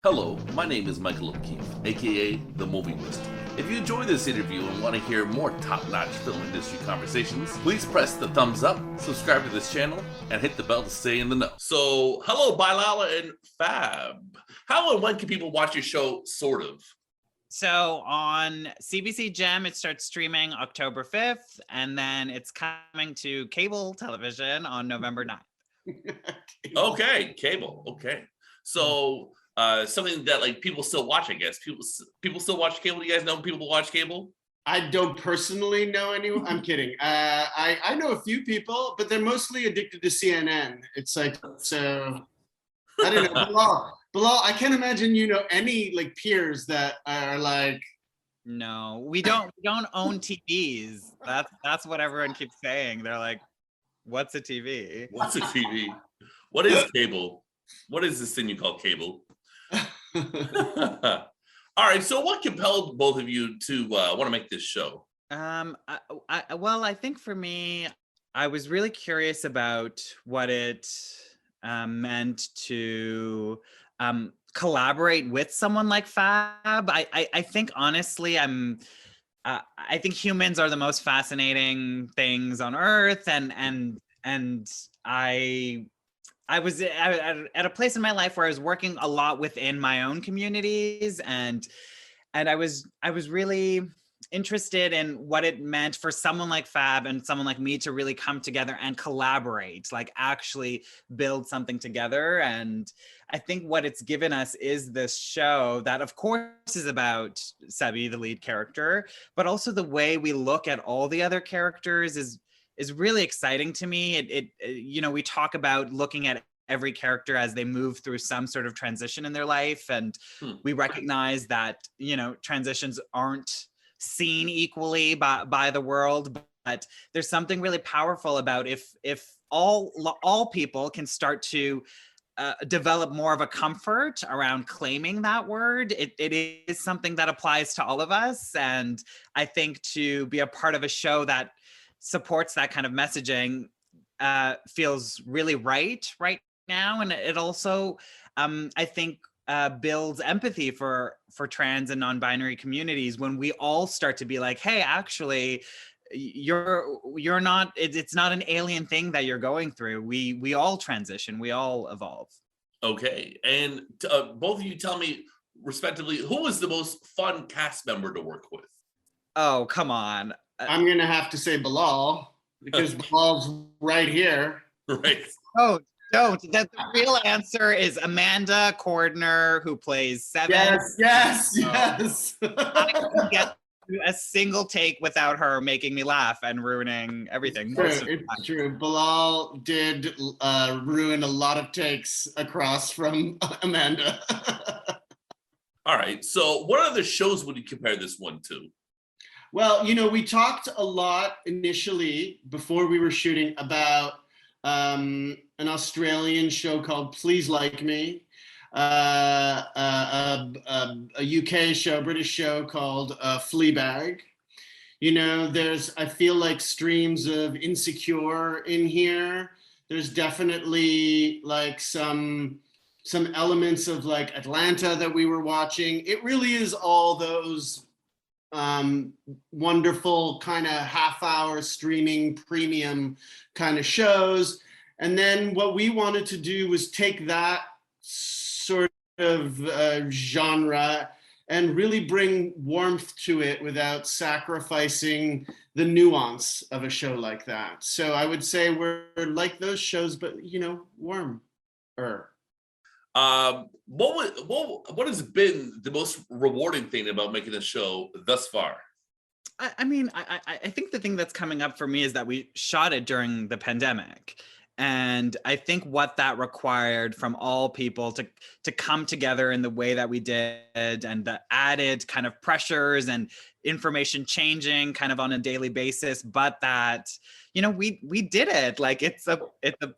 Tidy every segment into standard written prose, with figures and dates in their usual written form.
Hello, my name is Michael O'Keefe, aka The Movie Wizard. If you enjoy this interview and want to hear more top-notch film industry conversations, please press the thumbs up, subscribe to this channel, and hit the bell to stay in the know. So, hello, Bilal and Fab. How and when can people watch your show, sort of? So on CBC Gem, it starts streaming October 5th, and then it's coming to cable television on November 9th. Okay, cable. Okay. So, something that like people still watch, I guess. People still watch cable. Do you guys know people watch cable? I don't personally know anyone. I'm kidding. I know a few people, but they're mostly addicted to CNN. It's like, so I don't know. Bilal, I can't imagine you know any like peers that are like. No, we don't own TVs. That's what everyone keeps saying. They're like, what's a TV? What's a TV? What is cable? What is this thing you call cable? All right. So, what compelled both of you to want to make this show? I think for me, I was really curious about what it meant to collaborate with someone like Fab. I think honestly, I think humans are the most fascinating things on Earth, and I was at a place in my life where I was working a lot within my own communities, and I was really interested in what it meant for someone like Fab and someone like me to really come together and collaborate, like actually build something together. And I think what it's given us is this show that of course is about Sebi, the lead character, but also the way we look at all the other characters is really exciting to me. It we talk about looking at every character as they move through some sort of transition in their life, and we recognize that transitions aren't seen equally by the world, but there's something really powerful about if all people can start to develop more of a comfort around claiming that word. It is something that applies to all of us, and I think to be a part of a show that supports that kind of messaging feels really right now. And it also I think builds empathy for trans and non-binary communities when we all start to be like, hey, actually you're not, it's not an alien thing that you're going through. We all transition, we all evolve. Okay. And both of you tell me respectively, who was the most fun cast member to work with? Oh, come on. I'm gonna have to say Bilal because Bilal's right here. Right. Oh, don't. The real answer is Amanda Cordner, who plays Seven. Yes. I couldn't get through a single take without her making me laugh and ruining everything. It's true. Bilal did ruin a lot of takes across from Amanda. All right. So, what other shows would you compare this one to? Well, we talked a lot initially before we were shooting about an Australian show called Please Like Me, a UK show, British show called Fleabag. There's, I feel like, streams of Insecure in here. There's definitely like some elements of like Atlanta that we were watching. It really is all those wonderful kind of half-hour streaming premium kind of shows. And then what we wanted to do was take that sort of genre and really bring warmth to it without sacrificing the nuance of a show like that. So I would say we're like those shows, but warmer. What has been the most rewarding thing about making the show thus far? I mean, I think the thing that's coming up for me is that we shot it during the pandemic. And I think what that required from all people to come together in the way that we did, and the added kind of pressures and information changing kind of on a daily basis, but that, we did it. Like it's a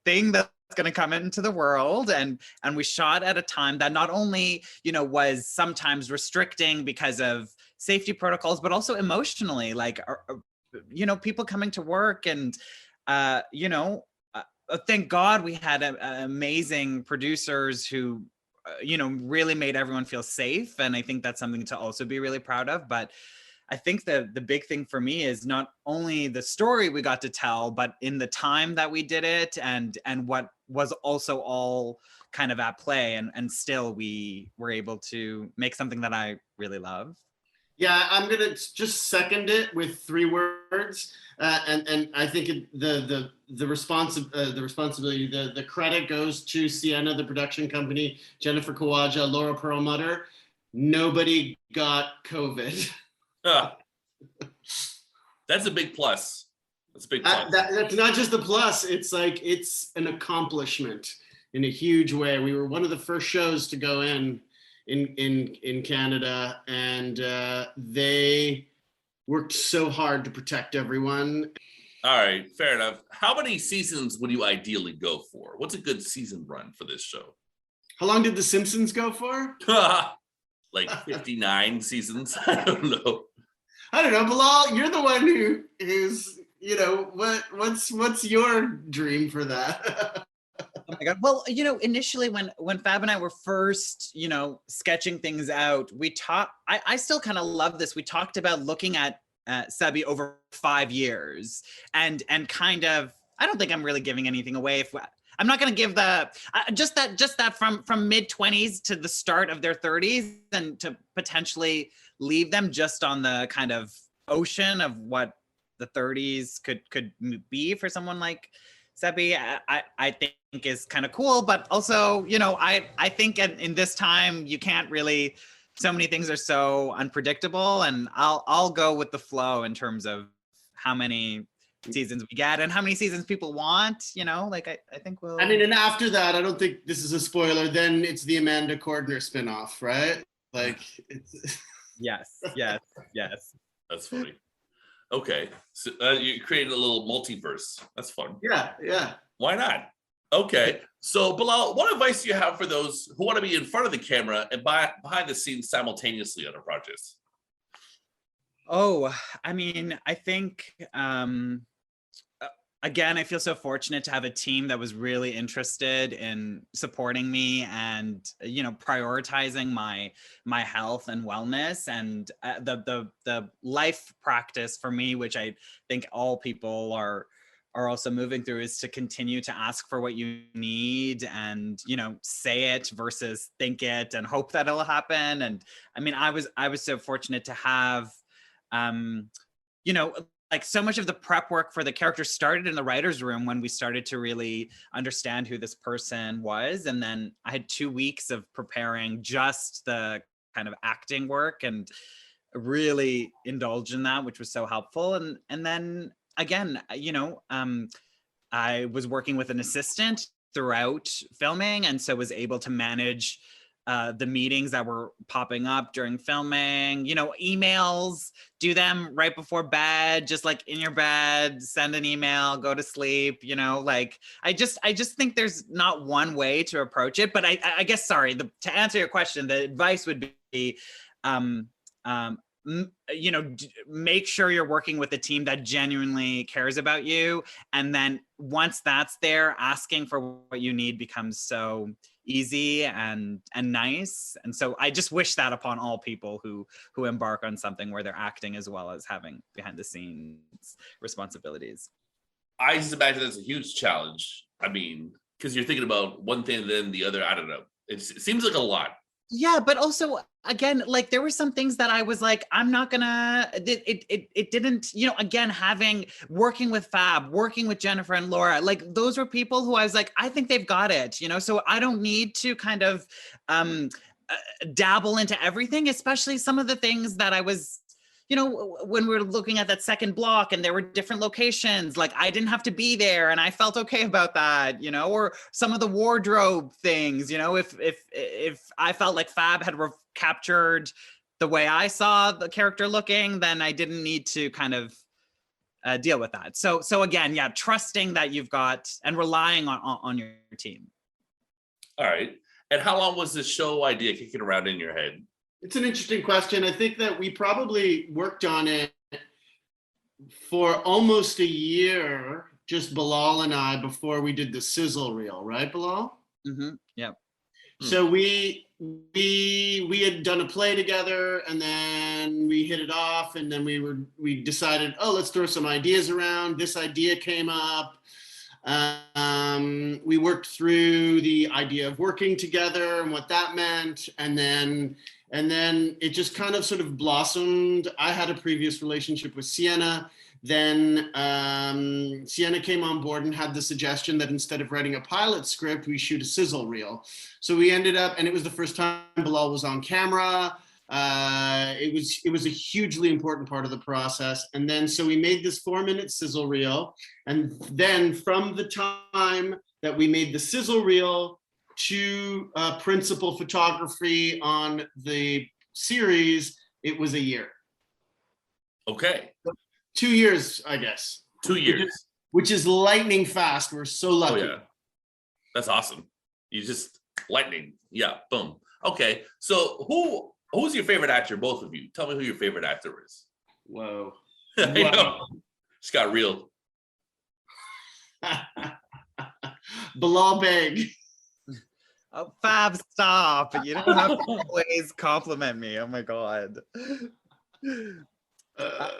thing that's going to come into the world, and we shot at a time that not only was sometimes restricting because of safety protocols, but also emotionally, like people coming to work, and thank God we had amazing producers who really made everyone feel safe. And I think that's something to also be really proud of. But I think the big thing for me is not only the story we got to tell, but in the time that we did it, and what was also all kind of at play, and still we were able to make something that I really love. Yeah, I'm gonna just second it with 3 words, and I think the responsibility, the credit goes to Sienna, the production company, Jennifer Kawaja, Laura Perlmutter. Nobody got COVID. That's a big plus. That's a big plus. That's not just the plus. It's like it's an accomplishment in a huge way. We were one of the first shows to go in Canada, and they worked so hard to protect everyone. All right, fair enough. How many seasons would you ideally go for? What's a good season run for this show? How long did The Simpsons go for? Like 59 seasons? I don't know. I don't know, Bilal. You're the one who's what's your dream for that? Oh my God. Well, initially when Fab and I were first, sketching things out, we talked, I still kind of love this. We talked about looking at Sebi over 5 years and kind of, I don't think I'm really giving anything away. I'm not going to give the, just that from mid-20s to the start of their 30s, and to potentially leave them just on the kind of ocean of what the 30s could be for someone like Sebi, I think is kind of cool. But also, I think in this time, you can't really, so many things are so unpredictable, and I'll go with the flow in terms of how many seasons we get and how many seasons people want, I think we'll. I mean, and after that, I don't think this is a spoiler, then it's the Amanda Cordner spinoff, right? Like, it's. Yes. That's funny. Okay, so you created a little multiverse. That's fun. Yeah. Why not? Okay, so Bilal, what advice do you have for those who want to be in front of the camera and behind the scenes simultaneously on a project? Oh, I mean, I think, again, I feel so fortunate to have a team that was really interested in supporting me and, prioritizing my health and wellness, and the life practice for me, which I think all people are also moving through, is to continue to ask for what you need and, say it versus think it and hope that it'll happen. And I mean, I was so fortunate to have, like, so much of the prep work for the character started in the writer's room when we started to really understand who this person was. And then I had 2 weeks of preparing just the kind of acting work and really indulge in that, which was so helpful. And then again, I was working with an assistant throughout filming, and so was able to manage the meetings that were popping up during filming, emails, do them right before bed, just like in your bed, send an email, go to sleep, like, I just think there's not one way to approach it. But I guess, sorry, to answer your question, the advice would be, make sure you're working with a team that genuinely cares about you. And then once that's there, asking for what you need becomes so easy and nice. And so I just wish that upon all people who embark on something where they're acting as well as having behind the scenes responsibilities. I just imagine it's a huge challenge. I mean, because you're thinking about one thing and then the other. I don't know. It seems like a lot. Yeah, but also, again, like, there were some things that I was like, I'm not gonna, it didn't, again, working with Fab, working with Jennifer and Laura, like, those were people who I was like, I think they've got it, so I don't need to kind of dabble into everything, especially some of the things that I was, when we were looking at that second block and there were different locations, like, I didn't have to be there and I felt okay about that, or some of the wardrobe things, if I felt like Fab had captured the way I saw the character looking, then I didn't need to kind of deal with that. So again, yeah, trusting that you've got and relying on your team. All right. And how long was this show idea kicking around in your head? It's an interesting question. I think that we probably worked on it for almost a year, just Bilal and I, before we did the sizzle reel, right, Bilal? Mm-hmm. Yeah. So we had done a play together, and then we hit it off, and then we decided, oh, let's throw some ideas around. This idea came up. We worked through the idea of working together and what that meant, and then it just kind of sort of blossomed. I had a previous relationship with Sienna. Then Sienna came on board and had the suggestion that instead of writing a pilot script, we shoot a sizzle reel. So we ended up, and it was the first time Bilal was on camera. It was a hugely important part of the process. And then so we made this 4-minute sizzle reel. And then from the time that we made the sizzle reel to principal photography on the series, it was a year. Okay. 2 years, I guess. 2 years. Which is lightning fast. We're so lucky. Oh, yeah. That's awesome. You just lightning. Yeah, boom. Okay. So who's your favorite actor, both of you? Tell me who your favorite actor is. Whoa. I know. Just got real. Bilal Beg. Oh, Fab, stop. You don't have to always compliment me. Oh my God.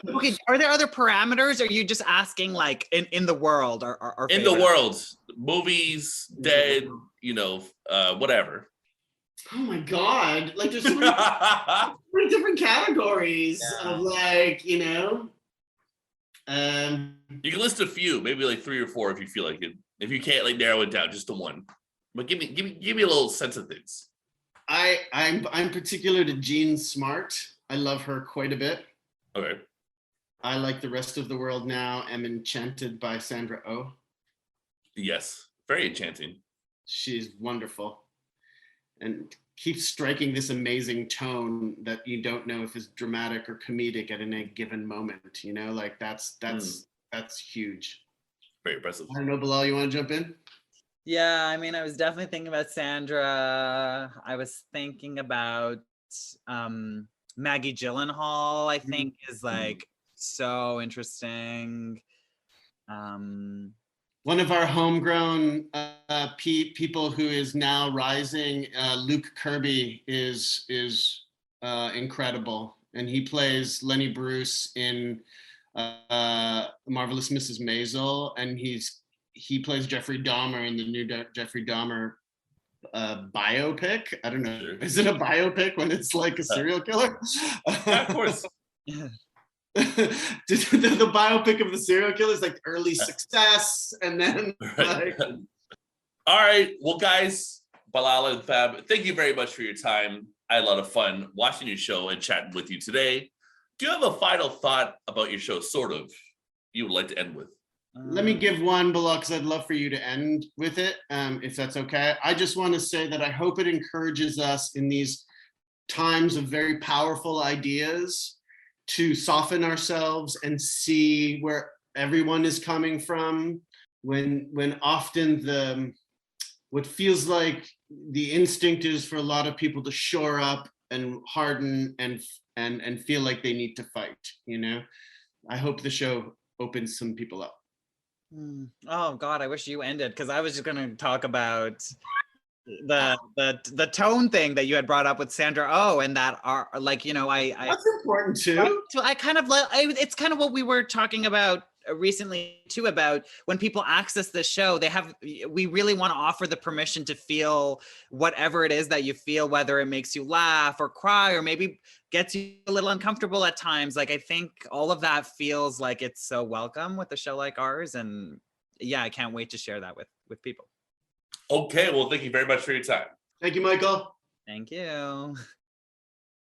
Okay, are there other parameters? Or are you just asking like in the world or in the world, movies, dead, whatever. Oh my God. Like there's so many different categories of like, You can list a few, maybe like 3 or 4 if you feel like it. If you can't like narrow it down just to one. But give me a little sense of things. I'm particular to Jean Smart. I love her quite a bit. Okay. I like the rest of the world now. Am enchanted by Sandra Oh. Yes, very enchanting. She's wonderful, and keeps striking this amazing tone that you don't know if is dramatic or comedic at any given moment. Like that's huge. Very impressive. I don't know, Bilal, you want to jump in? Yeah, I mean, I was definitely thinking about Sandra. I was thinking about Maggie Gyllenhaal, I think, is like so interesting. One of our homegrown people who is now rising, Luke Kirby, is incredible, and he plays Lenny Bruce in Marvelous Mrs. Maisel, and he plays Jeffrey Dahmer in the new Jeffrey Dahmer biopic. I don't know. Is it a biopic when it's like a serial killer? Yeah, of course. the biopic of the serial killer is like early success, and then like... All right. Well, guys, Bilal and Fab, thank you very much for your time. I had a lot of fun watching your show and chatting with you today. Do you have a final thought about your show, sort of, you would like to end with? Let me give one, Bilal, because I'd love for you to end with it, if that's okay. I just want to say that I hope it encourages us in these times of very powerful ideas to soften ourselves and see where everyone is coming from. When often what feels like the instinct is for a lot of people to shore up and harden and feel like they need to fight. I hope the show opens some people up. Oh God, I wish you ended, because I was just going to talk about the tone thing that you had brought up with Sandra Oh, and that are like, that's important too. I kind of like, it's kind of what we were talking about recently too, about when people access the show, we really want to offer the permission to feel whatever it is that you feel, whether it makes you laugh or cry or maybe gets you a little uncomfortable at times. Like, I think all of that feels like it's so welcome with a show like ours. And yeah, I can't wait to share that with people. Okay, well, thank you very much for your time. Thank you, Michael. Thank you.